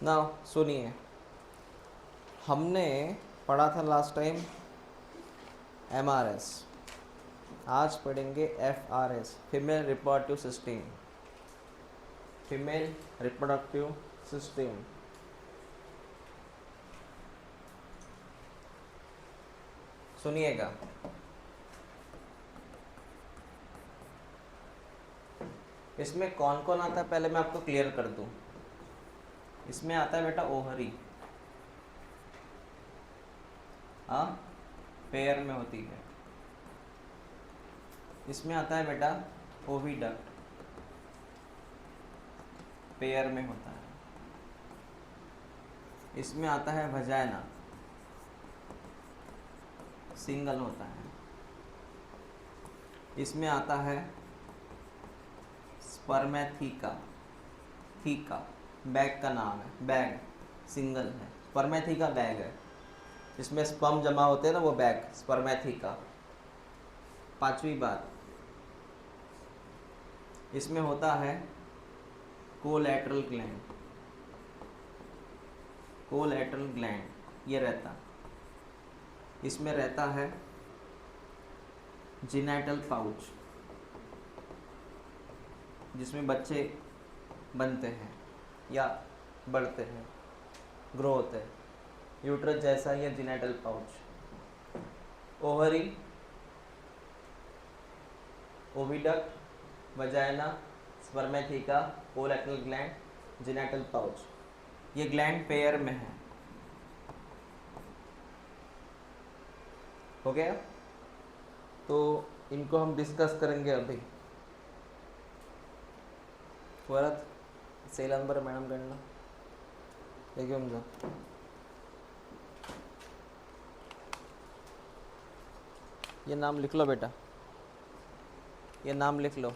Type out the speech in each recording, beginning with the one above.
ना सुनिए, हमने पढ़ा था लास्ट टाइम MRS, आज पढ़ेंगे FRS, female reproductive system. Female reproductive system. सुनिएगा, इसमें कौन कौन आता है पहले मैं आपको क्लियर कर दूं। इसमें आता है बेटा ओवरी, हाँ पेयर में होती है। इसमें आता है बेटा ओविडक्ट, पेयर में होता है। इसमें आता है वजाइना, सिंगल होता है। इसमें आता है स्पर्मेथिका, थीका बैग का नाम है, बैग सिंगल है, स्पर्मेथिका बैग है, इसमें स्पर्म जमा होते हैं ना, वो बैग स्पर्मेथिका। पांचवी बात, इसमें होता है कोलैटरल ग्लैंड, कोलैटरल ग्लैंड ये रहता। इसमें रहता है जिनेटल पाउच, जिसमें बच्चे बनते हैं या बढ़ते हैं, ग्रो होते हैं, यूट्रस जैसा ये genital pouch. Ovary, oviduct, vagina, spermatheca, collateral gland, genital pouch, ये ग्लैंड पेयर में है। हो गया? तो इनको हम डिस्कस करेंगे अभी। वरत सेल नंबर मैडम करना घेऊन जा। ये नाम लिख लो बेटा, ये नाम लिख लो।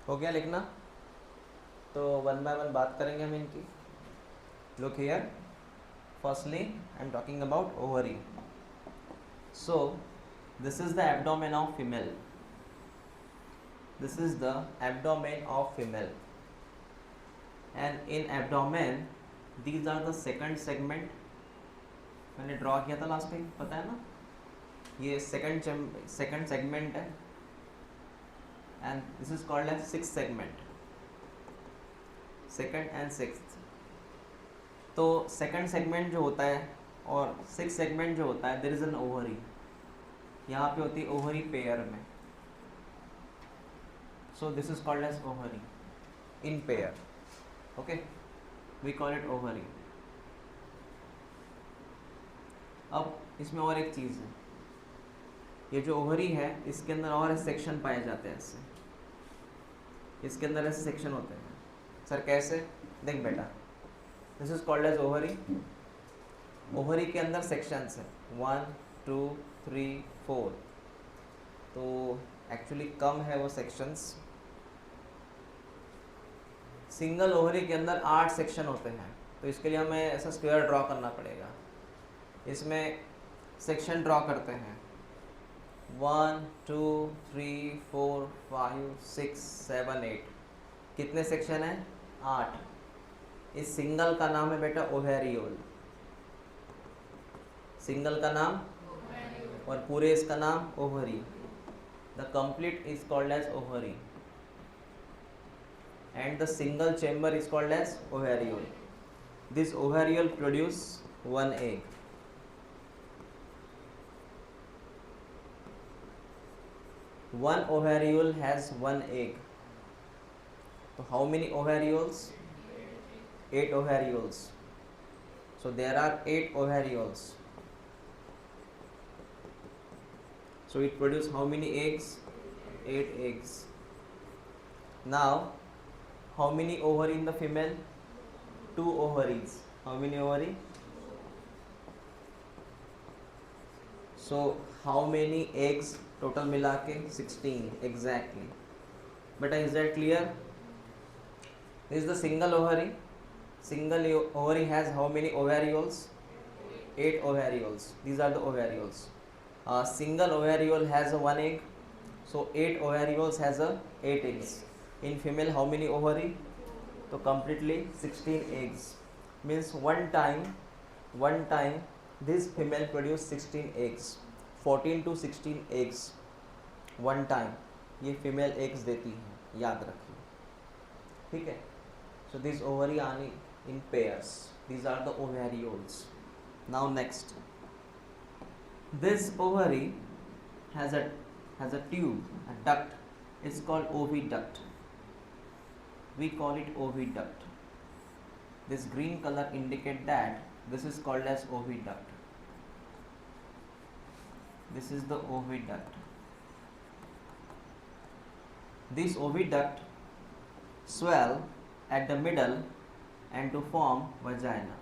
हो गया लिखना? तो वन बाय वन बात करेंगे हम इनकी। Look here, firstly I am talking about ovary. So this is the abdomen of female, this is the abdomen of female, and in abdomen these are the second segment. मैंने draw किया था last time, पता है ना, ये second segment है, and this is called as sixth segment, second and sixth। तो second segment जो होता है और sixth segment जो होता है, there is an ovary, यहाँ पे होती है ovary pair में, so this is called as ovary in pair, okay, we call it ovary। अब इसमें और एक चीज़ है, ये जो ओवरी है इसके अंदर और सेक्शन पाए जाते हैं, ऐसे इसके अंदर ऐसे सेक्शन होते हैं। सर कैसे? देख बेटा, this is called as ovary. Ovary के अंदर सेक्शंस है 1 2 3 4, तो एक्चुअली कम है वो सेक्शंस। सिंगल ओवरी के अंदर 8 सेक्शन होते हैं, तो इसके लिए हमें ऐसा स्क्वायर ड्रॉ करना पड़ेगा। इसमें सेक्शन ड्रॉ करते हैं 1 2 3 4 5 6 7 8। कितने सेक्शन हैं? 8। इस सिंगल का नाम है बेटा ओवेरियोल। सिंगल का नाम और पूरे इसका नाम ovary. The complete is called as ovary and the single chamber is called as ovariole. This ovariole produce one egg. One ovariole has one egg. So how many ovarioles? 8 ovarioles. So there are 8 ovarioles. So it produces how many eggs? 8 eggs. Now how many ovary in the female? 2 ovaries. How many ovary? So how many eggs total मिला के? 16 exactly. But is that clear? This is the single ovary. Single ovary has how many ovarioles? 8 ovarioles. These are the ovarioles. Single ovariole has a 1 egg. So 8 ovarioles has a 8 eggs. In female how many ovary? So completely 16 eggs. Means one time this female produce 16 eggs. 14 to 16 eggs one time ये female eggs देती हैं, याद रखिए, ठीक है। So these ovary are in pairs. These are the ovarioles. Now next, this ovary has a tube, a duct. It's called oviduct. We call it oviduct. This green color indicate that this is called as oviduct. This is the oviduct. This oviduct swell at the middle and to form vagina.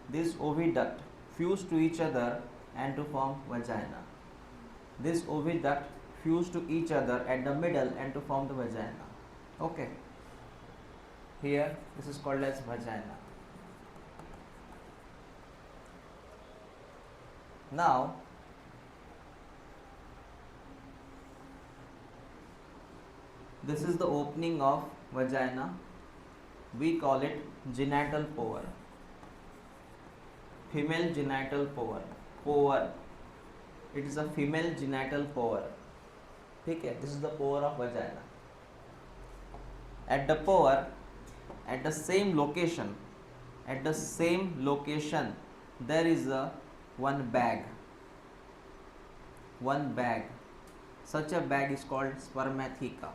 This oviduct fuse to each other and to form vagina. This oviduct fuse to each other at the middle and to form the vagina. Okay. Here this is called as vagina. Now this is the opening of vagina. We call it genital pore. Female genital pore. Pore. It is a female genital pore. ठीक है, this is the pore of vagina. At the pore, at the same location, there is a one bag. Such a bag is called spermatheca.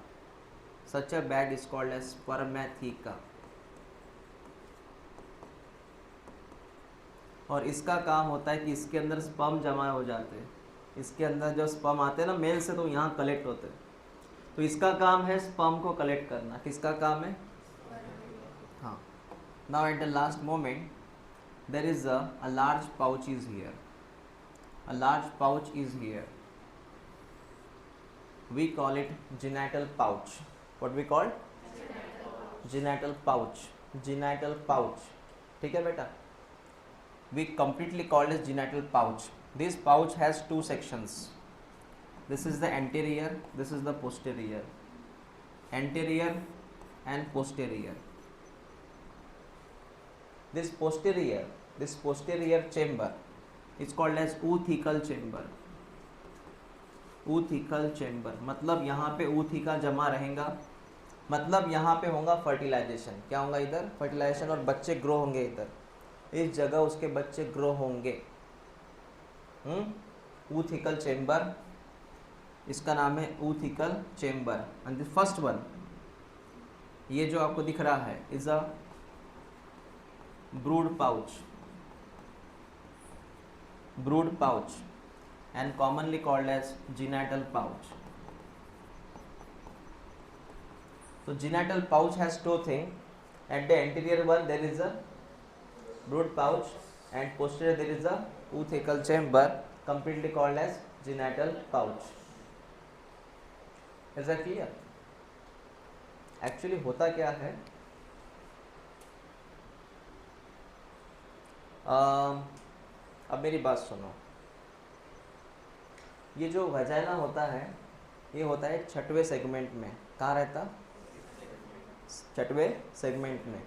और इसका काम होता है कि इसके अंदर स्पर्म जमा हो जाते हैं। इसके अंदर जो स्पर्म आते हैं ना मेल से, तो यहाँ कलेक्ट होते हैं। तो इसका काम है स्पर्म को कलेक्ट करना। किसका काम है? हाँ। Now at the last moment there is a large pouch is here. We call it genital pouch. What we call? Genital pouch. ठीक है बेटा? We completely called as genital pouch. This pouch has 2 sections. This is the anterior, this is the posterior. Anterior and posterior. This posterior chamber is called as oothecal chamber. मतलब यहाँ पे ootheca जमा रहेगा, मतलब यहाँ पे होगा फर्टिलाइजेशन। क्या होगा इधर? फर्टिलाइजेशन, और बच्चे ग्रो होंगे इधर, इस जगह उसके बच्चे ग्रो होंगे। oothecal chamber, इसका नाम है oothecal chamber. And the first one, ये जो आपको दिख रहा है, is a brood pouch and commonly called as genital pouch. So genital pouch has 2 things. At the anterior one there is a brood pouch, and posterior there is a oothecal chamber completely called as genital pouch. Is that clear? Actually होता क्या है, अब मेरी बात सुनो, ये जो vagina होता है ये होता है छठवें सेगमेंट में. कहाँ रहता? छठवें सेगमेंट में.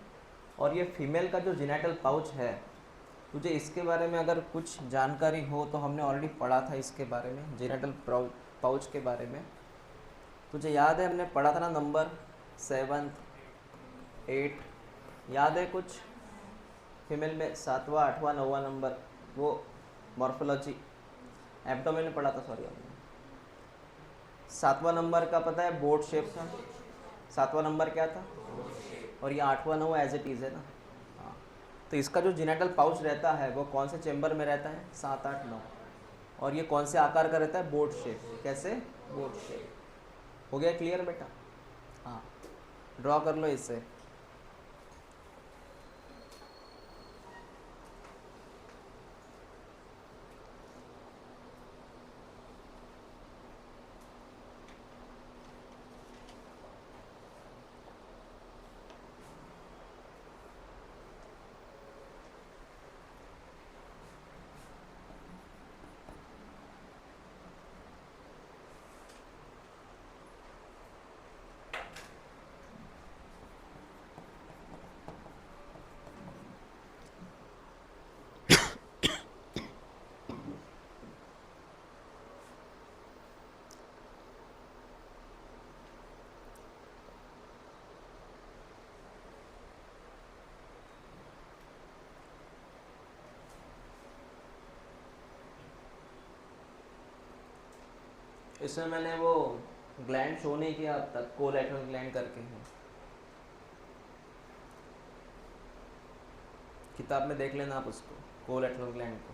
और ये फीमेल का जो जेनिटल पाउच है, तुझे इसके बारे में अगर कुछ जानकारी हो तो हमने ऑलरेडी पढ़ा था इसके बारे में, जेनिटल पाउच के बारे में. तुझे याद है हमने पढ़ा था ना, नंबर 7, 8 याद है कुछ? फीमेल में 7वां, 8वां, 9वां नंबर, वो मॉर्फोलॉजी एब्डोमेन में पढ़ा था. सॉरी, हमने 7वां नंबर का पता है, बोर्ड शेप था. 7वां नंबर क्या था? और ये 8वां 9वां एज इट इज़ है ना. हाँ, तो इसका जो जेनिटल पाउच रहता है वो कौन से चेंबर में रहता है? 7, 8, 9. और ये कौन से आकार का रहता है? Boat shape. कैसे? Boat shape. हो गया क्लियर बेटा? हाँ, ड्रॉ कर लो इससे. इसमें मैंने वो ग्लैंड शो नहीं किया अब तक, कोलैटरल ग्लैंड करके है. किताब में देख लेना आप उसको, कोलैटरल ग्लैंड को.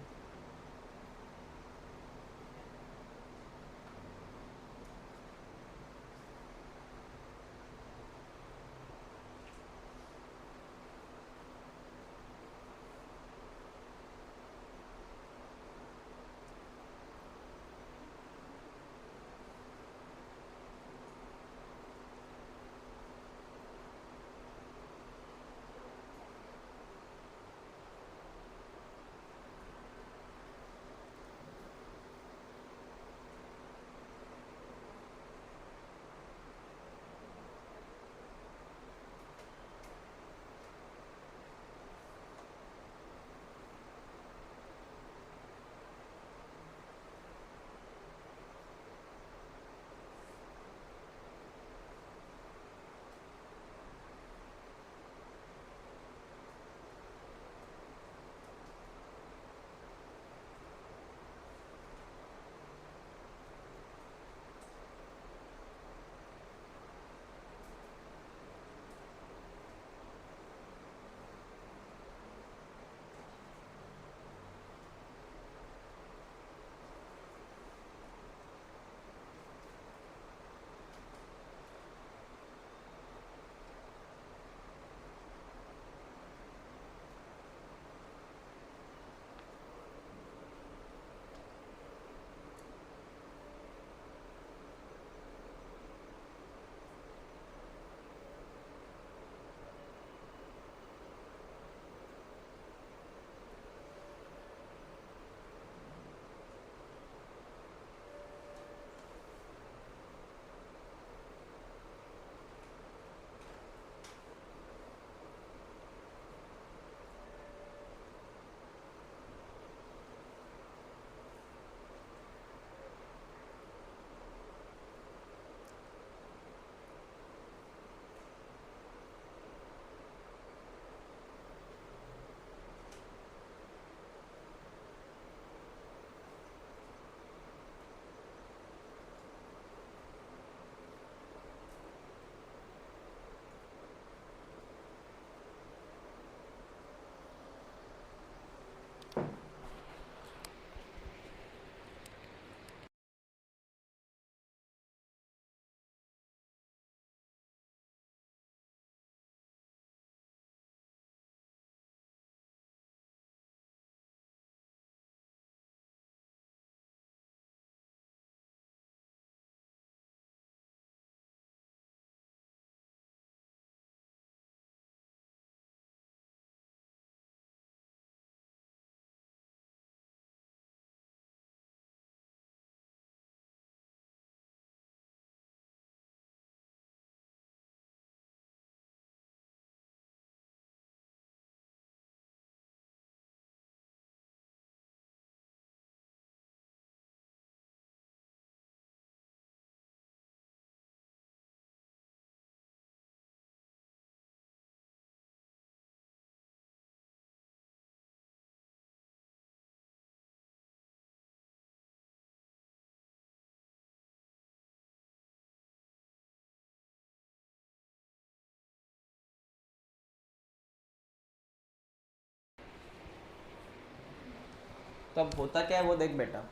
तो अब होता क्या है वो देख बेटा,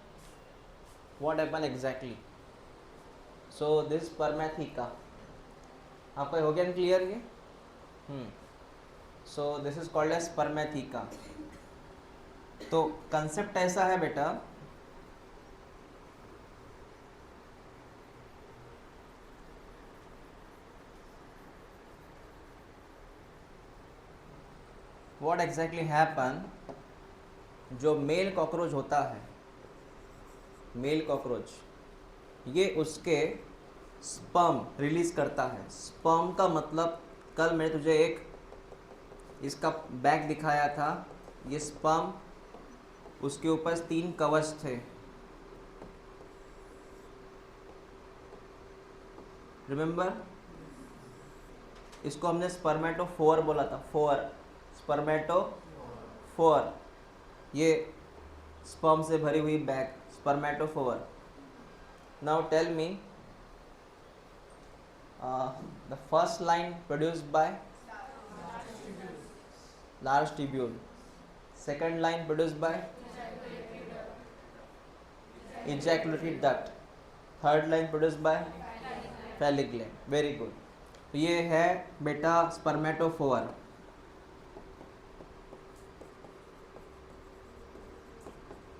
what happen exactly. So this spermatheca, आपका हो गया क्लियर ये? So this is called as spermatheca. तो कंसेप्ट ऐसा है बेटा, व्हाट एग्जैक्टली हैपन, जो मेल कॉकरोच होता है, मेल कॉकरोच, ये उसके स्पर्म रिलीज करता है। स्पर्म का मतलब, कल मैंने तुझे एक इसका बैग दिखाया था, ये स्पर्म, उसके ऊपर 3 कवच थे, रिमेंबर? इसको हमने स्पर्मेटोफोर बोला था, फोर, स्पर्मेटोफोर, ये स्पर्म से भरी हुई bag, spermatophore. Now tell me, the first line produced by large tubule, second line produced by ejaculatory duct, third line produced by phallic gland, very good। तो ये है बेटा स्पर्मेटोफोर।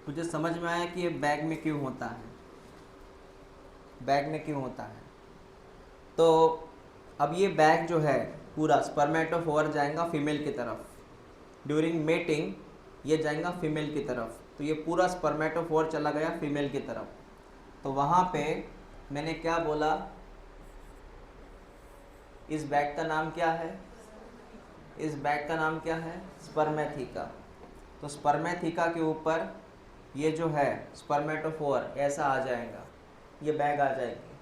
तुझे समझ में आया कि ये बैग में क्यों होता है, बैग में क्यों होता है? तो अब ये बैग जो है पूरा स्पर्मेटोफोर जाएगा फीमेल की तरफ, ड्यूरिंग मेटिंग ये जाएगा फीमेल की तरफ, तो ये पूरा स्पर्मेटोफोर चला गया फीमेल की तरफ। तो वहाँ पे मैंने क्या बोला, इस बैग का नाम क्या है? इस बैग का नाम क्या है? स्पर्मेथिका। तो स्पर्मेथिका के ऊपर ये जो है स्पर्मेटोफोर ऐसा आ जाएगा, ये बैग आ जाएगी,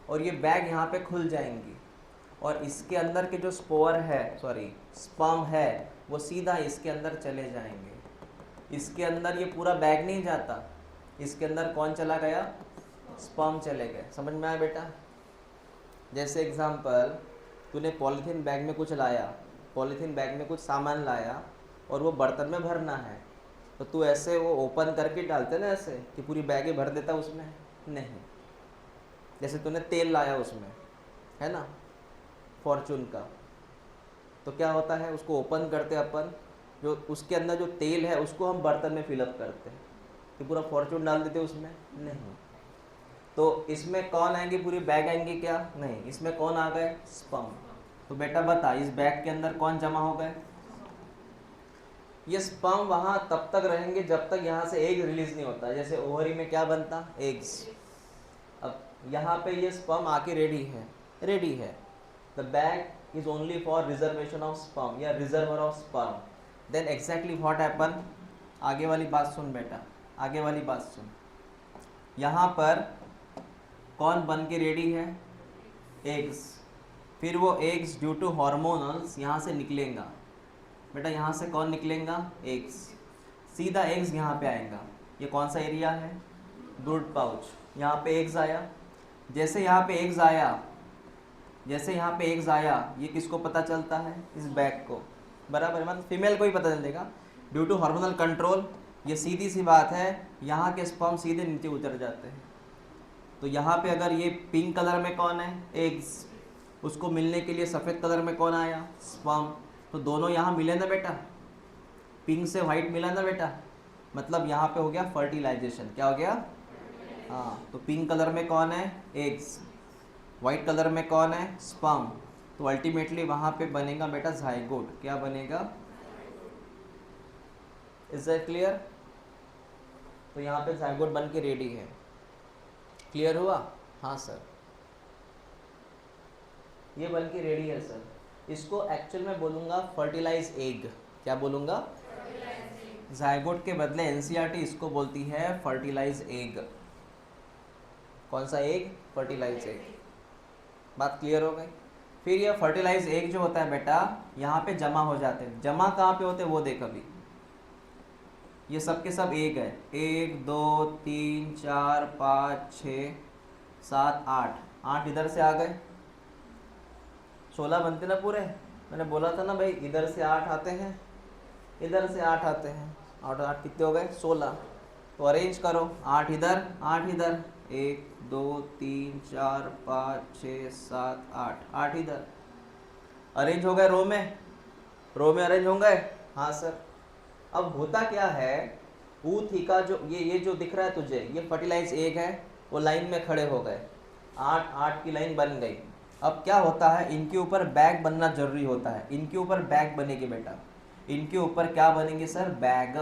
और ये बैग यहाँ पे खुल जाएंगी, और इसके अंदर के जो स्पोर है, सॉरी स्पर्म है, वो सीधा इसके अंदर चले जाएंगे। इसके अंदर ये पूरा बैग नहीं जाता, इसके अंदर कौन चला गया? स्पर्म चले गए। समझ में आया बेटा? जैसे एग्जांपल, तूने पॉलीथीन बैग में कुछ लाया, पॉलीथीन बैग में कुछ सामान लाया और वो बर्तन में भरना है, तो तू ऐसे वो ओपन करके डालते ना ऐसे कि पूरी बैग ही भर देता उसमें? नहीं। जैसे तूने तेल लाया उसमें, है ना, फॉर्चून का, तो क्या होता है, उसको ओपन करते अपन, जो उसके अंदर जो तेल है उसको हम बर्तन में फिलअप करते हैं, कि पूरा फॉर्चून डाल देते उसमें? नहीं। तो इसमें कौन आएंगे? पूरी बैग आएंगी क्या? नहीं। इसमें कौन आ गए? स्पर्म। तो बेटा बता, इस बैग के अंदर कौन जमा हो गए? ये स्पर्म वहाँ तब तक रहेंगे जब तक यहाँ से एग रिलीज नहीं होता। जैसे ओवरी में क्या बनता? एग्स। अब यहाँ पे ये स्पर्म आके रेडी है, रेडी है। The bag is only for reservation of sperm या reservoir of sperm. Then exactly what happen, आगे वाली बात सुन बेटा, आगे वाली बात सुन। यहाँ पर कौन बन के रेडी है? एग्स। फिर वो एग्स ड्यू टू हार्मोनल्स यहाँ से निकलेगा बेटा, यहाँ से कौन निकलेगा? एग्स। सीधा एग्स यहाँ पे आएगा। ये कौन सा एरिया है? Brood pouch. यहाँ पे एग्स आया, जैसे यहाँ पे एग्स आया, जैसे यहाँ पे एग्स आया, ये किसको पता चलता है? इस बैग को, बराबर, मतलब फीमेल को ही पता चलेगा ड्यू टू हार्मोनल कंट्रोल। ये सीधी सी बात है, यहाँ के स्पर्म सीधे नीचे उतर जाते हैं। तो यहाँ पे अगर ये पिंक कलर में कौन है? एग्स। उसको मिलने के लिए सफ़ेद कलर में कौन आया? स्पर्म। तो दोनों यहाँ मिले ना बेटा, पिंक से वाइट मिला ना बेटा, मतलब यहाँ पे हो गया फर्टिलाइजेशन। क्या हो गया? हाँ, तो पिंक कलर में कौन है? एग्स। वाइट कलर में कौन है? स्पर्म। तो अल्टीमेटली वहाँ पे बनेगा बेटा जाइगोट। क्या बनेगा? Is that clear? तो यहाँ पे जाइगोट बन के रेडी है। क्लियर हुआ? हाँ सर, ये बन के रेडी है सर। इसको एक्चुअल में बोलूँगा फर्टिलाइज एग। क्या बोलूँगा? जाइगोट के बदले एनसीईआरटी इसको बोलती है फर्टिलाइज एग। कौन सा एग? Fertilize egg. बात क्लियर हो गई? फिर ये फर्टिलाइज एग जो होता है बेटा, यहाँ पे जमा हो जाते हैं। जमा कहाँ पे होते हैं वो देख। अभी ये सब के सब एग है। 1 2 3 4 5 6 7 8, 8 इधर से आ गए, 16 बनते ना पूरे। मैंने बोला था ना भाई, इधर से 8 आते हैं, इधर से 8 आते हैं, 8 8 कितने हो गए 16। तो अरेंज करो, 8 इधर 8 इधर, 1 2 3 4 5 6 7 8, 8 इधर। अरेंज हो गए रो में अरेंज हो गए। हाँ सर। अब होता क्या है, ऊ थीका जो ये जो दिख रहा है तुझे, ये फर्टिलाइज एग है, वो लाइन में खड़े हो गए, 8 8 की लाइन बन गई। अब क्या होता है, इनके ऊपर बैग बनना जरूरी होता है, इनके ऊपर बैग बनेगी बेटा, इनके ऊपर क्या बनेंगे सर, बैग,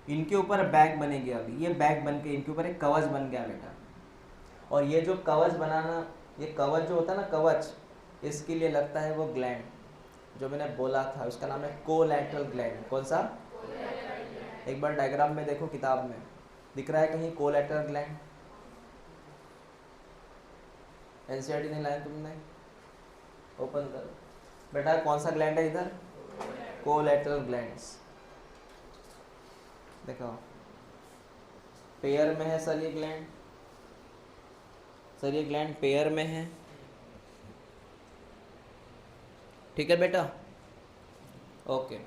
इनके ऊपर बैग बनेगी। अभी ये बैग बन के इनके ऊपर एक कवच बन गया बेटा। और ये जो कवच बनाना, ये कवच जो होता है ना कवच, इसके लिए लगता है वो ग्लैंड जो मैंने बोला था, उसका नाम है कोलैटरल ग्लैंड। कौन सा, एक बार डायग्राम में देखो, किताब में दिख रहा है कहीं कोलैटरल ग्लैंड? एनसीईआरटी नहीं लाया तुमने, ओपन करो बेटा, कौन सा ग्लैंड है इधर, कोलैटरल ग्लैंड्स। देखो पेयर में है सर ये ग्लैंड, सर ये ग्लैंड पेयर में है, ठीक है बेटा, ओके।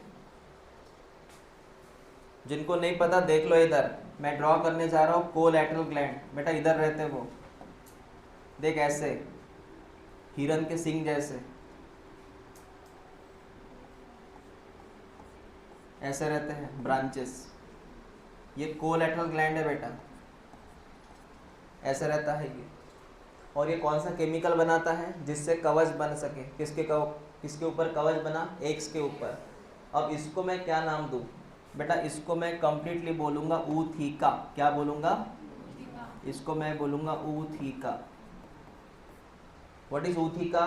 जिनको नहीं पता देख लो, इधर मैं ड्रॉ करने जा रहा हूँ कोलैटरल ग्लैंड, बेटा इधर रहते हैं वो, देख ऐसे हिरन के सींग जैसे, ऐसे रहते हैं ब्रांचेस, ये कोलैटरल ग्लैंड है बेटा, ऐसे रहता है ये। और ये कौन सा केमिकल बनाता है जिससे कवच बन सके, किसके ऊपर कवच बना, एग्स के ऊपर। अब इसको मैं क्या नाम दूं बेटा, इसको मैं कंप्लीटली बोलूंगा ऊथिका। क्या बोलूंगा, इसको मैं बोलूंगा ootheca. What is ootheca,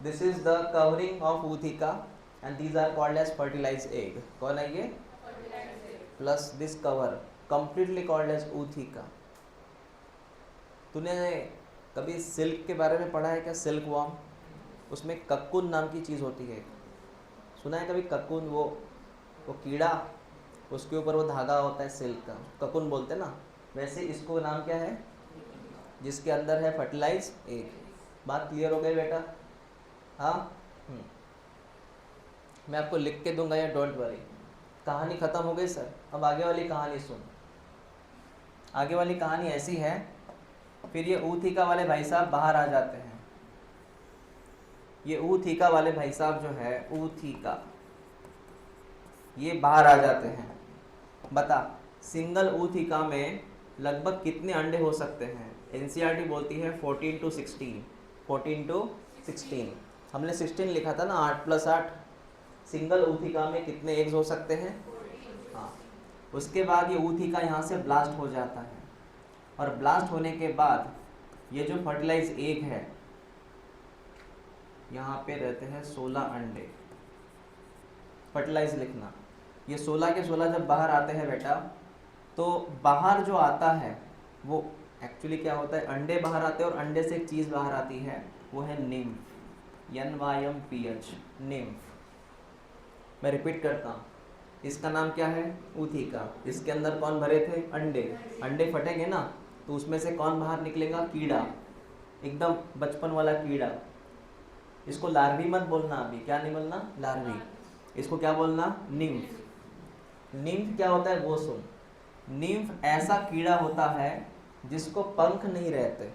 this is the covering of ootheca and these are called as fertilized egg. कौन है ये, plus this cover completely called as ootheca. तूने कभी सिल्क के बारे में पढ़ा है क्या, सिल्क वॉर्म, उसमें कक्कुन नाम की चीज़ होती है, सुना है कभी कक्कुन, वो कीड़ा, उसके ऊपर वो धागा होता है सिल्क का, ककुन बोलते हैं ना, वैसे इसको नाम क्या है, जिसके अंदर है फर्टिलाइज एग। बात क्लियर हो गई बेटा, हाँ। मैं आपको लिख के दूंगा या डोंट वरी। कहानी ख़त्म हो गई सर, अब आगे वाली कहानी सुन। आगे वाली कहानी ऐसी है, फिर ये ऊथिका वाले भाई साहब बाहर आ जाते हैं। ये ऊथिका वाले भाई साहब जो है, ऊथिका, ये बाहर आ जाते हैं। बता, सिंगल ऊथिका में लगभग कितने अंडे हो सकते हैं? एनसीईआरटी बोलती है 14 to 16, 14 to 16। हमने 16 लिखा था ना, 8 + 8। सिंगल ऊथिका में कितने एग्स हो सकते हैं? हाँ। उसके बाद ये ऊथिका यहाँ से ब्लास्ट हो जाता है, और ब्लास्ट होने के बाद ये जो फर्टिलाइज एग है, यहाँ पे रहते हैं 16 अंडे। फर्टिलाइज लिखना, ये 16 के 16 जब बाहर आते हैं बेटा, तो बाहर जो आता है वो एक्चुअली क्या होता है, अंडे बाहर आते हैं, और अंडे से एक चीज़ बाहर आती है, वो है निम्फ, NYMPH, निम्फ। मैं रिपीट करता हूँ, इसका नाम क्या है, ऊथिका। इसके अंदर कौन भरे थे, अंडे। अंडे फटेंगे ना, तो उसमें से कौन बाहर निकलेगा, कीड़ा, एकदम बचपन वाला कीड़ा। इसको लार्वी मत बोलना अभी, क्या नहीं बोलना, लार्वी। इसको क्या बोलना, निम्फ। निम्फ क्या होता है वो सुन। निम्फ ऐसा कीड़ा होता है जिसको पंख नहीं रहते,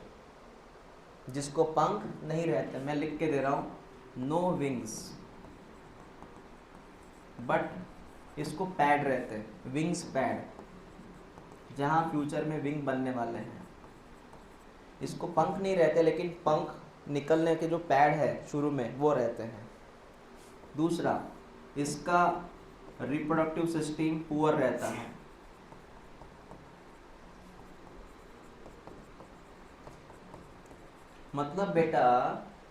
जिसको पंख नहीं रहते। मैं लिख के दे रहा हूँ, नो विंग्स, बट इसको पैड रहते हैं, विंग्स पैड, जहाँ फ्यूचर में विंग बनने वाले हैं। इसको पंख नहीं रहते, लेकिन पंख निकलने के जो पैड है शुरू में, वो रहते हैं। दूसरा, इसका रिप्रोडक्टिव सिस्टम पुअर रहता है। मतलब बेटा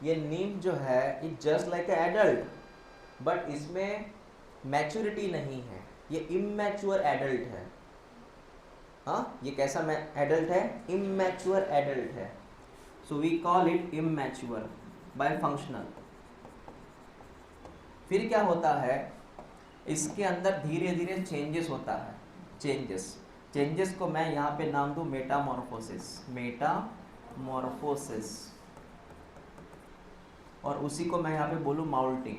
ये नीम जो है, it just like adult, but इसमें मैच्योरिटी नहीं है, ये इमैच्योर एडल्ट है। हाँ, ये कैसा एडल्ट है, इमैच्योर एडल्ट है। So we call it immature by functional. फिर क्या होता है, इसके अंदर धीरे धीरे चेंजेस होता है। चेंजेस को मैं यहाँ पे नाम दूँ मेटामॉर्फोसिस, मेटामॉर्फोसिस। और उसी को मैं यहाँ पे बोलूँ माउल्टिंग,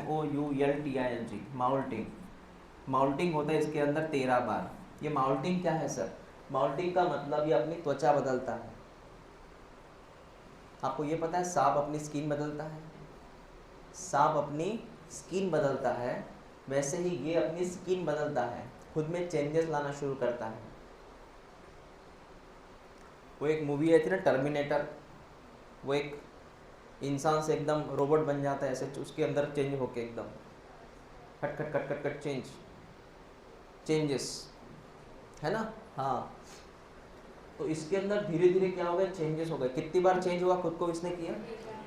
MOULTING, माउल्टिंग। माउल्टिंग होता है इसके अंदर 13 बार। ये माउल्टिंग क्या है सर? माउल्टिंग का मतलब ये अपनी त्वचा बदलता है। आपको ये पता है सांप अपनी स्किन बदलता है? सांप अपनी स्किन बदलता है, वैसे ही ये अपनी स्किन बदलता है, खुद में चेंजेस लाना शुरू करता है। वो एक मूवी आई थी ना टर्मिनेटर, वो एक इंसान से एकदम रोबोट बन जाता है, ऐसे उसके अंदर चेंज होके एकदम cut cut cut cut cut changes, है ना? हाँ, तो इसके अंदर धीरे धीरे क्या हो गया, चेंजेस हो गए। कितनी बार चेंज हुआ खुद को इसने किया?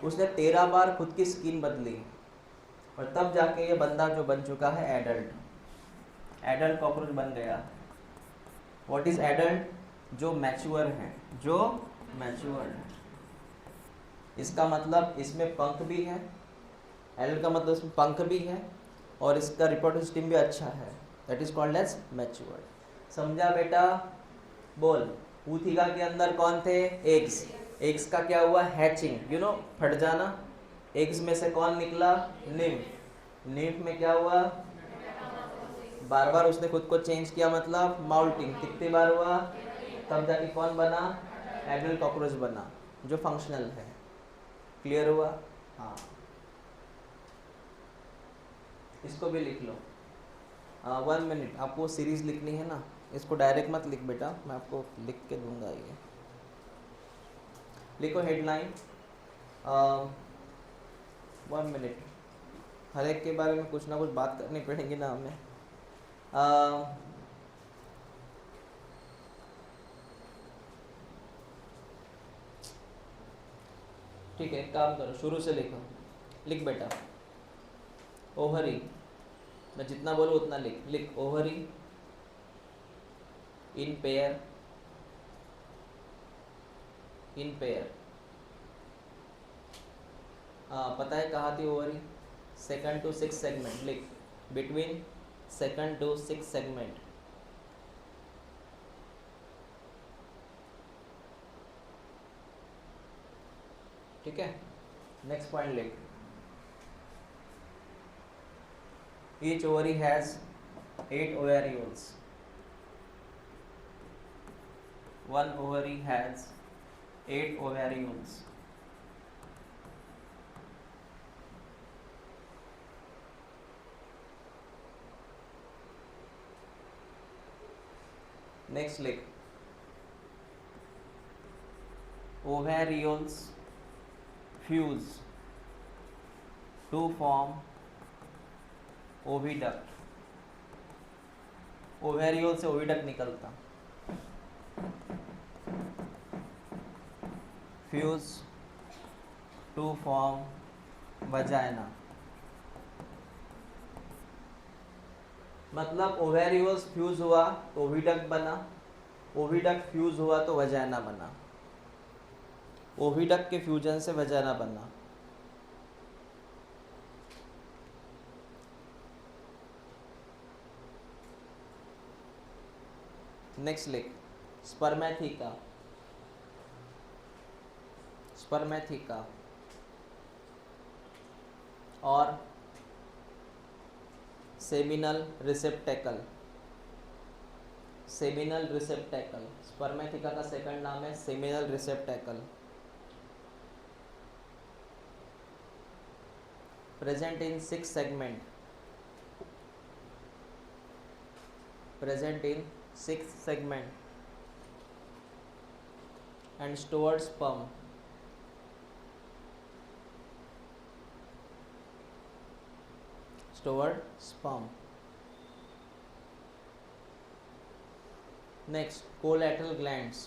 उसने 13 बार खुद की स्किन बदली, और तब जाके ये बंदा जो बन चुका है एडल्ट कॉकरोच बन गया। What is adult? जो मैच्योर है, जो मैच्योर है। इसका मतलब इसमें पंख भी है, एडल्ट का मतलब इसमें पंख भी है, और इसका रिप्रोडक्टिव सिस्टम भी अच्छा है, that is called as mature. समझा बेटा? बोल। ऊथिका के अंदर कौन थे? एग्स। एग्स का क्या हुआ? हैचिंग, फट जाना। एग्स में से कौन निकला? निम्फ। निम्फ में क्या हुआ? बार बार उसने खुद को चेंज किया, मतलब माउल्टिंग। कितनी बार हुआ? तब जाके कौन बना? एडल्ट कॉकरोच बना, जो फंक्शनल है। क्लियर हुआ? हाँ, इसको भी लिख लो। 1 मिनट, आपको सीरीज लिखनी है ना, इसको डायरेक्ट मत लिख बेटा, मैं आपको लिख के दूंगा। ये लिखो हेडलाइन। 1 मिनट, हर एक के बारे में कुछ ना कुछ बात करनी पड़ेगी ना हमें। ठीक है, एक काम करो, शुरू से लिखो। लिख बेटा, ओहरी। मैं जितना बोलूँ उतना लिख। लिख ovary in pair, in pair. पता है कहाँ थी ovary? 2nd to 6th segment. लिख between 2nd to 6th segment. ठीक है, नेक्स्ट पॉइंट लिख। Each ovary has 8 ovarioles. 1 ovary has 8 ovarioles. Next लिख, ovarioles fuse to form oviduct. Ovariole से ओविडक्ट निकलता, फ्यूज टू फॉर्म वजाइना। मतलब ओवेरियोल्स fuse हुआ तो ओविडक्ट बना, ओविडक्ट फ्यूज हुआ तो वजाइना बना, ओविडक्ट के फ्यूजन से वजाइना बना। नेक्स्ट लिख, स्पर्मेथिका। स्पर्मेथिका और seminal receptacle. Seminal receptacle, spermatheca का सेकंड नाम है seminal receptacle. Present in 6 segment, present in 6th segment and stored sperm. Stored sperm. Next, collateral glands.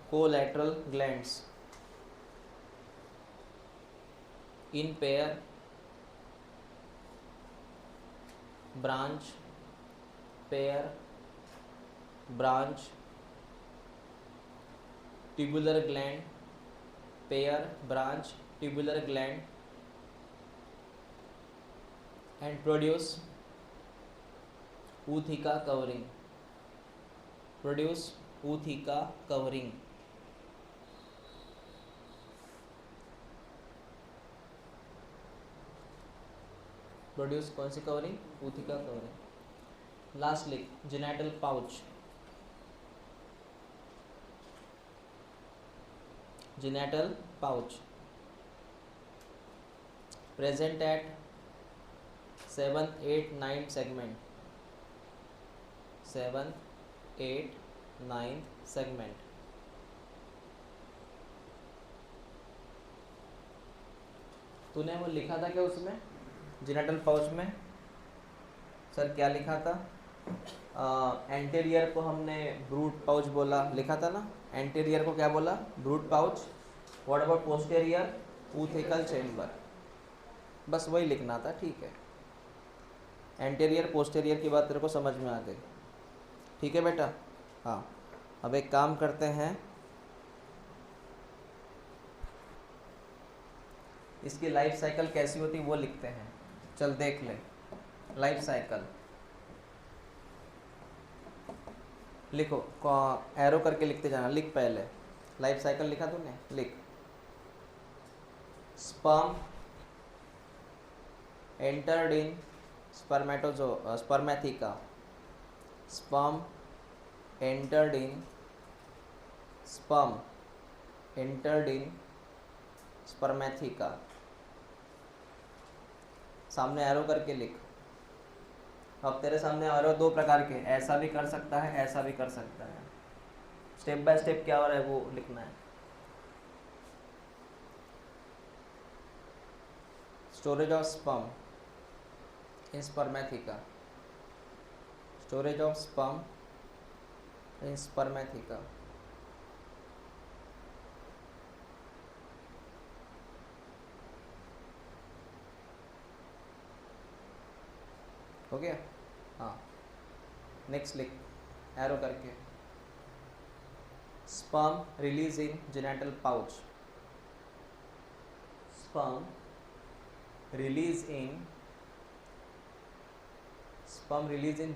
Collateral glands in pair, branch, pair, branch, tubular gland, pair, branch, tubular gland, and produce ootheca covering. Produce ootheca covering. Produce कौन सी covering? ootheca covering. Last लिख genital pouch, genital pouch present at 7th 8th 9th segment, 7th 8th 9th segment। तूने वो लिखा था क्या उसमें genital pouch में? Sir क्या लिखा था? एंटीरियर को हमने ब्रूट पाउच बोला, लिखा था ना? एंटीरियर को क्या बोला? Brood pouch. What about posterior? Oothecal chamber. बस वही लिखना था, ठीक है। एंटीरियर पोस्टेरियर की बात तेरे को समझ में आ गई, ठीक है बेटा? हाँ, अब एक काम करते हैं, इसकी लाइफ साइकिल कैसी होती वो लिखते हैं। चल देख ले, लाइफ साइकिल लिखो, एरो करके लिखते जाना। लिख पहले, लाइफ साइकिल लिखा तूने? लिख। Sperm entered in spermatheca, sperm entered in spermatheca. सामने एरो करके लिख। अब तेरे सामने एरो दो प्रकार के, ऐसा भी कर सकता है, ऐसा भी कर सकता है। स्टेप बाय स्टेप क्या हो रहा है वो लिखना है। Storage of sperm in spermatheca, storage of sperm in spermatheca. हो गया? हाँ, नेक्स्ट लिख एरो करके। Sperm release in genital pouch, sperm release in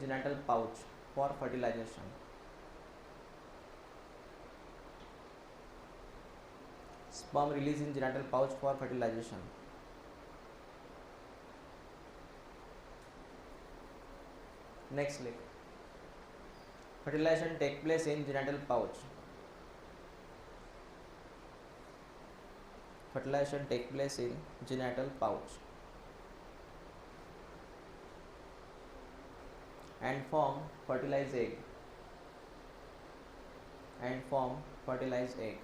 genital pouch for fertilization, sperm release in genital pouch for fertilization। next लिख fertilization take place in genital pouch, fertilization take place in genital pouch and form fertilized egg, and form fertilized egg।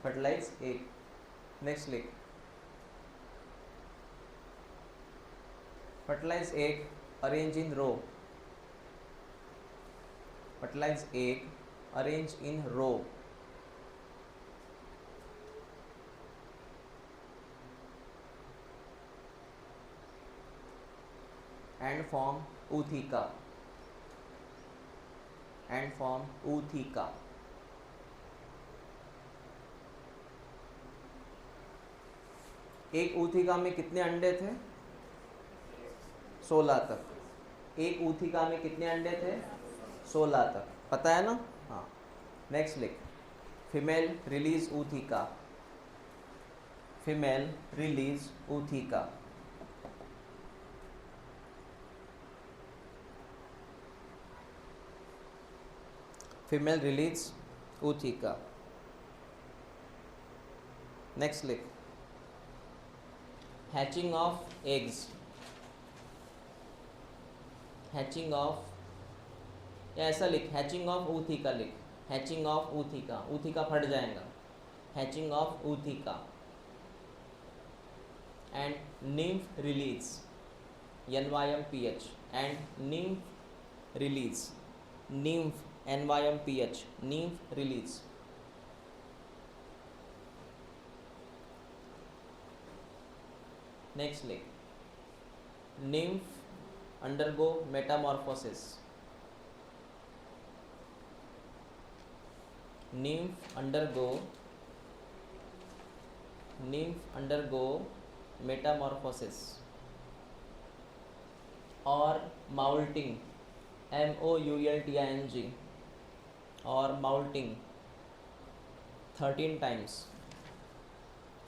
fertilized egg। next लिख fertilized egg arrange in row, fertilized egg arrange in row and form ootheca, and form ootheca। एक ऊथिका में कितने अंडे थे? 16 तक। एक ऊथिका में कितने अंडे थे? 16 तक, पता है ना? हाँ, नेक्स्ट लिख female release ootheca, female release ootheca. Female release ootheca. Next लिख hatching of eggs, hatching of, या ऐसा लिख हैचिंग ऑफ ऊथिका लिख, हैचिंग ऑफ ऊथिका, ऊथिका फट जाएगा। Hatching of ootheca and nymph release, NYMPH, and nymph release, nymph NYMPH, nymph release. Next लिख nymph undergo metamorphosis, nymph undergo metamorphosis or moulting, MOULTING, or moulting 13 times,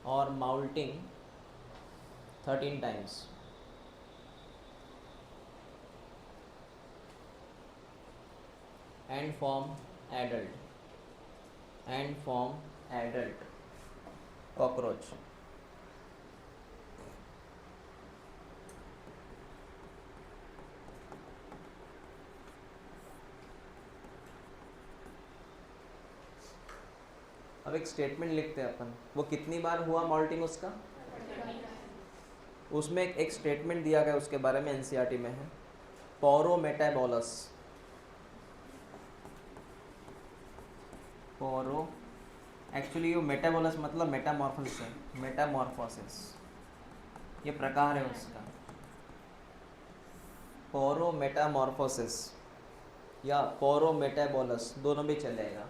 और माउल्टिंग 13 times. And form adult cockroach. अब एक statement लिखते हैं अपन, वो कितनी बार हुआ moulting उसका, उसमें एक स्टेटमेंट दिया गया उसके बारे में, एनसीईआरटी में है, पोरोमेटाबोलस। पोरो एक्चुअली ये मेटाबोलस मतलब मेटामॉर्फोसिस है, मेटामॉर्फोसिस ये प्रकार है उसका, पोरोमेटामॉर्फोसिस या पोरोमेटाबोलस दोनों भी चलेगा।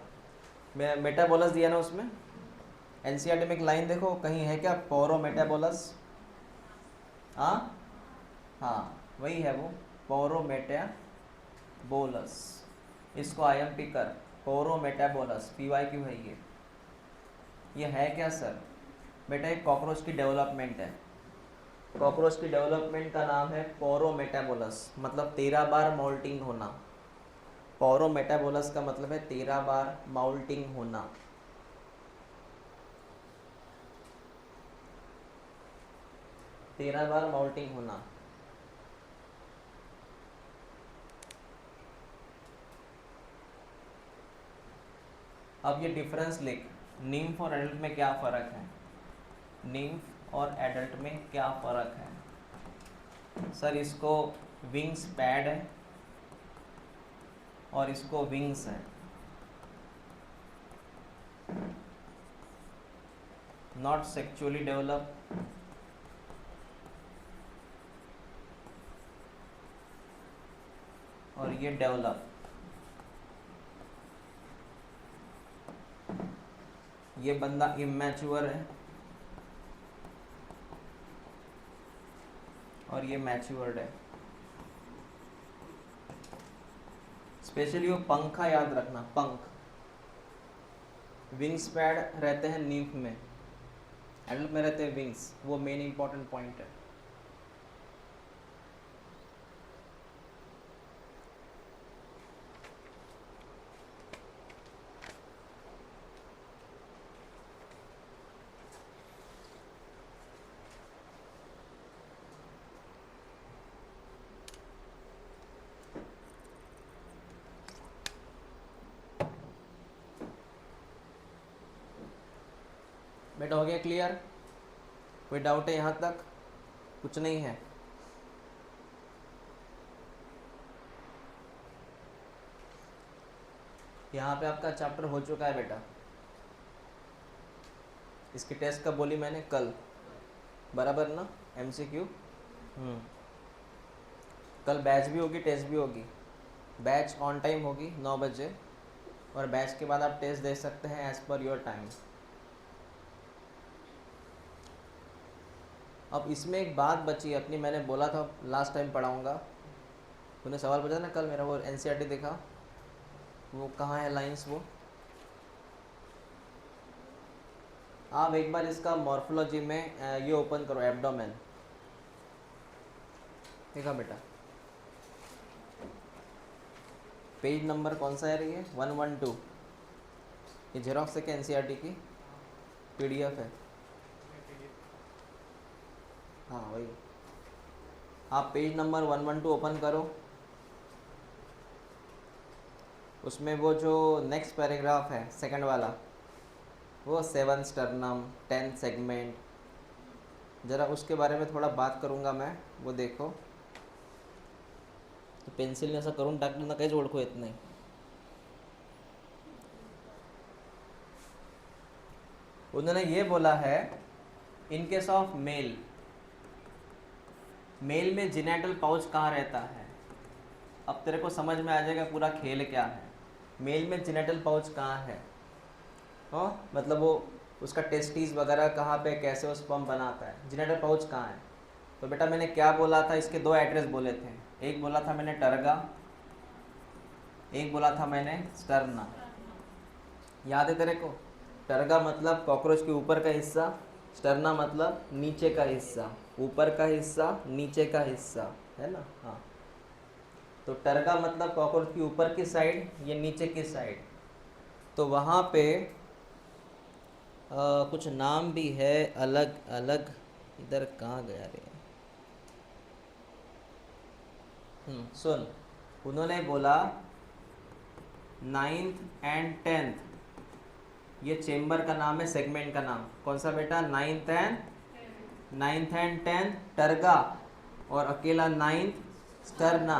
मैं मेटाबोलस दिया ना उसमें, एनसीईआरटी में एक लाइन देखो कहीं है क्या, पोरोमेटाबोलस, हाँ वही है वो, पोरोमेटाबोलस। इसको आईएमपी कर, पोरोमेटाबोलस, PYQ है ये है क्या सर? बेटा एक कॉकरोच की डेवलपमेंट है, कॉकरोच की डेवलपमेंट का नाम है पोरोमेटाबोलस, मतलब 13 बार मॉल्टिंग होना। पोरोमेटाबोलस का मतलब है 13 बार माउल्टिंग होना। तेरह बार माउल्टिंग होना। अब ये डिफरेंस लिख, निम्फ और एडल्ट में क्या फ़र्क है, निम्फ और एडल्ट में क्या फ़र्क है? सर इसको विंग्स पैड है और इसको विंग्स है, नॉट सेक्चुअली डेवलप, और ये डेवलप। ये बंदा इमैच्योर है और ये मैच्योर्ड है। स्पेशली वो पंख का याद रखना, पंख, विंग्स पैड रहते हैं नीफ में, एडल्ट में रहते हैं विंग्स, वो मेन इंपॉर्टेंट पॉइंट है। बेटा हो गया क्लियर? कोई डाउट है यहाँ तक? कुछ नहीं है? यहाँ पे आपका चैप्टर हो चुका है बेटा। इसकी टेस्ट कब बोली मैंने? कल, बराबर ना? MCQ। कल बैच भी होगी, टेस्ट भी होगी। बैच ऑन टाइम होगी 9 बजे, और बैच के बाद आप टेस्ट दे सकते हैं एज पर योर टाइम। अब इसमें एक बात बची अपनी, मैंने बोला था लास्ट टाइम पढ़ाऊँगा, तूने सवाल पूछा ना कल मेरा, वो NCERT देखा, वो कहाँ है लाइंस? वो आप एक बार इसका मॉर्फोलॉजी में ये ओपन करो, एब्डोमेन, देखा बेटा? पेज नंबर कौन सा है ये? 112। ये जेरोक्स है क्या NCERT की? PDF है? हाँ वही। आप पेज नंबर 112 ओपन करो, उसमें वो जो नेक्स्ट पैराग्राफ है सेकंड वाला, वो 7 स्टर्नम 10 सेगमेंट, ज़रा उसके बारे में थोड़ा बात करूँगा मैं, वो देखो। तो पेंसिल ने ऐसा करूँ डॉक्टर ना कहीं ओळखो येत नहीं। उन्होंने ये बोला है, in case of male, male में जेनेटल पाउच कहाँ रहता है? अब तेरे को समझ में आ जाएगा पूरा खेल क्या है। मेल में जेनेटल पाउच कहाँ है? मतलब वो उसका टेस्टिस वगैरह कहाँ पे, कैसे वो स्पर्म बनाता है, जेनेटल पाउच कहाँ है? तो बेटा मैंने क्या बोला था, इसके 2 एड्रेस बोले थे, एक बोला था मैंने टर्गा, एक बोला था मैंने स्टर्ना। याद है तेरे को? टर्गा मतलब कॉकरोच के ऊपर का हिस्सा, स्टर्ना मतलब नीचे का हिस्सा, ऊपर का हिस्सा, नीचे का हिस्सा, है ना। हाँ, तो टर्गा मतलब कॉकरोच की ऊपर की साइड, ये नीचे की साइड। तो वहाँ पे कुछ नाम भी है अलग अलग। इधर कहाँ गया रे। सुन, उन्होंने बोला 9th एंड 10th, ये चेम्बर का नाम है, सेगमेंट का नाम कौन सा बेटा, 9th एंड 10th टर्गा, और अकेला 9th स्टर्ना।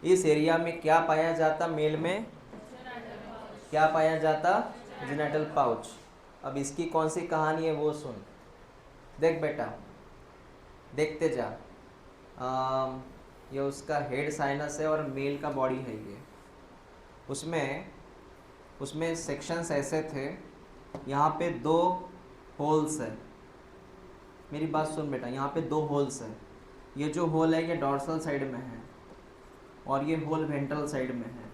इस एरिया में क्या पाया जाता, मेल में क्या पाया जाता, जिनेटल पाउच। अब इसकी कौन सी कहानी है वो सुन, देख बेटा, देखते जा। ये उसका हेड साइनस है और मेल का बॉडी है ये। उसमें सेक्शंस ऐसे थे, यहाँ पे 2 होल्स है। मेरी बात सुन बेटा, यहाँ पे 2 होल्स है। ये जो होल है ये डॉर्सल साइड में है और ये होल वेंट्रल साइड में है।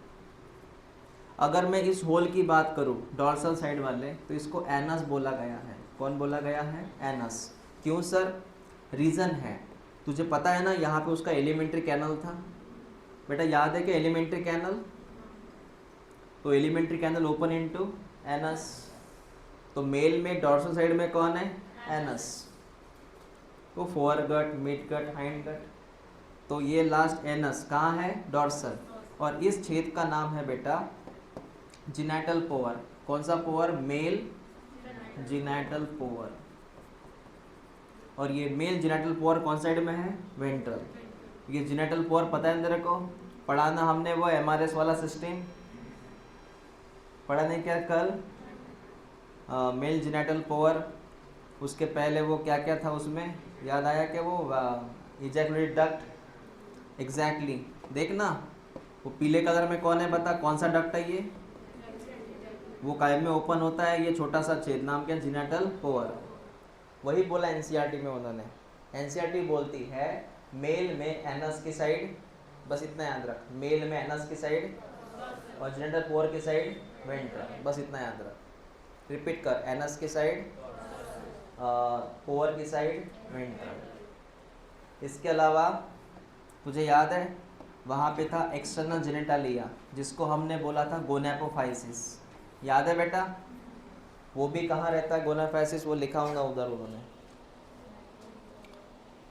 अगर मैं इस होल की बात करूँ डॉर्सल साइड वाले, तो इसको एनस बोला गया है। कौन बोला गया है, एनस। क्यों सर, रीज़न है, तुझे पता है ना, यहाँ पे उसका एलिमेंट्री कैनल था बेटा, याद है कि एलिमेंट्री कैनल, तो alimentary canal open into anus. तो मेल में डॉर्सल साइड में कौन है, एनस। तो fore gut, mid gut, hind gut, तो ये लास्ट एनस कहाँ है, डॉर्सल। और इस छेद का नाम है बेटा जिनेटल पोवर। कौन सा पोवर, मेल जिनेटल पोवर। और ये मेल जिनेटल पोवर कौन साइड में है, वेंट्रल। ये जिनेटल पोवर पता है तेरे को, पढ़ा ना हमने वो MRS वाला सिस्टम, पढ़ा नहीं क्या कल, मेल जिनेटल पोवर। उसके पहले वो क्या क्या था उसमें, याद आया कि वो इजैकुलेटरी डक्ट, एग्जैक्टली। देखना वो पीले कलर में कौन है, बता कौन सा डक्ट है ये, वो कायम में ओपन होता है, ये छोटा सा छेद, नाम क्या, जिनेटल पोवर। वही बोला NCERT में उन्होंने। NCERT बोलती है मेल में एनस की साइड, बस इतना याद रख, मेल में एनस की साइड और जिनेटल पोवर की साइड वेंट्रल, बस इतना याद रख। रिपीट कर, एनस की साइड, पोवर की साइड, वेंट्रल। इसके अलावा तुझे याद है वहाँ पे था एक्सटर्नल जेनिटालिया, जिसको हमने बोला था गोनेपोफाइसिस, याद है बेटा। वो भी कहाँ रहता है गोनेपोफाइसिस, वो लिखा होगा उधर।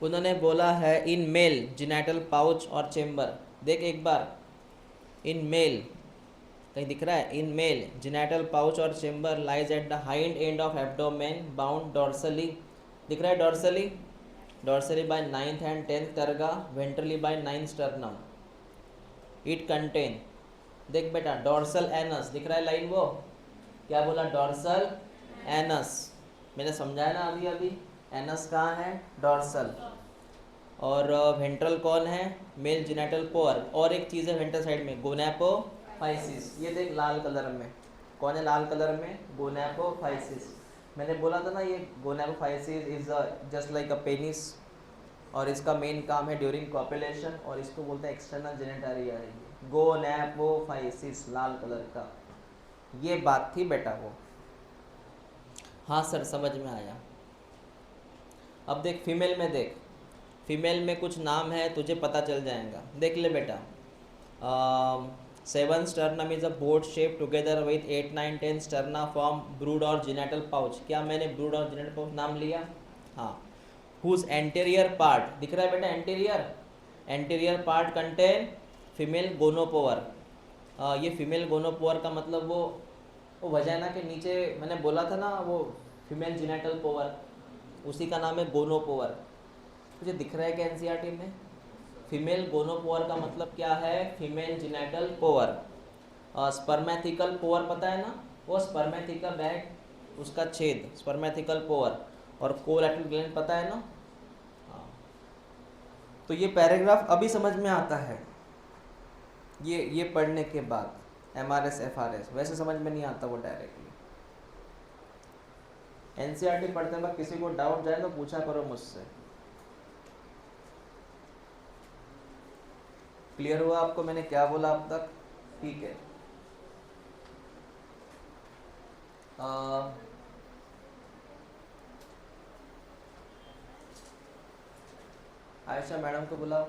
उन्होंने बोला है इन मेल जिनेटल पाउच और चेम्बर, देख एक बार, इन मेल कहीं दिख रहा है, इन मेल जिनेटल पाउच और chamber lies at the hind end of abdomen bound dorsally, दिख रहा है dorsally, dorsally by 9th and 10th terga, ventrally by 9th sternum. It contain, देख बेटा, डॉर्सल एनस, दिख रहा है लाइन, वो क्या बोला, डॉर्सल एनस। मैंने समझाया ना अभी अभी, एनस कहाँ है, डॉर्सल। और वेंट्रल कौन है, मेल जिनेटल पोअर। और एक चीज़ है वेंट्रल साइड में, गोनेपोफाइसिस, ये देख लाल कलर में, कौन है लाल कलर में, गोनेपोफाइसिस। मैंने बोला था ना ये gonapophysis is just like a penis, और इसका मेन काम है ड्यूरिंग कॉपुलेशन, और इसको बोलते हैं एक्सटर्नल जेनिटलिया है ये, गोनेपोफाइसिस, लाल कलर का। ये बात थी बेटा वो। हाँ सर समझ में आया। अब देख फीमेल में, देख फीमेल में कुछ नाम है, तुझे पता चल जाएगा, देख ले बेटा। 7 sternum is a boat shape together with 8, 9, 10 sterna form brood और जिनेटल पाउच। क्या मैंने ब्रूड और जिनेटल पाउच नाम लिया, हाँ। हुज एंटीरियर पार्ट, दिख रहा है बेटा anterior, anterior part contain female gonopore. ये फीमेल गोनोपोवर का मतलब वो वजाना के नीचे, मैंने बोला था ना वो फीमेल जिनेटल पोवर, उसी का नाम है गोनोपोवर। तुझे दिख रहा है कि NCERT में फीमेल गोनोपोवर का मतलब क्या है, फीमेल जिनेटल पोवर। स्पर्मेथिकल पोवर पता है ना, वो स्पर्मेथिका बैग, उसका छेद स्पर्मेथिकल पोवर। और कोलेटरल ग्लैंड पता है ना, हाँ। तो ये पैराग्राफ अभी समझ में आता है, ये पढ़ने के बाद MRS FRS, वैसे समझ में नहीं आता वो डायरेक्टली। NCERT पढ़ते वक्त किसी को डाउट जाए तो पूछा करो मुझसे। क्लियर हुआ आपको मैंने क्या बोला अब तक, ठीक है। आयशा मैडम को बुलाओ।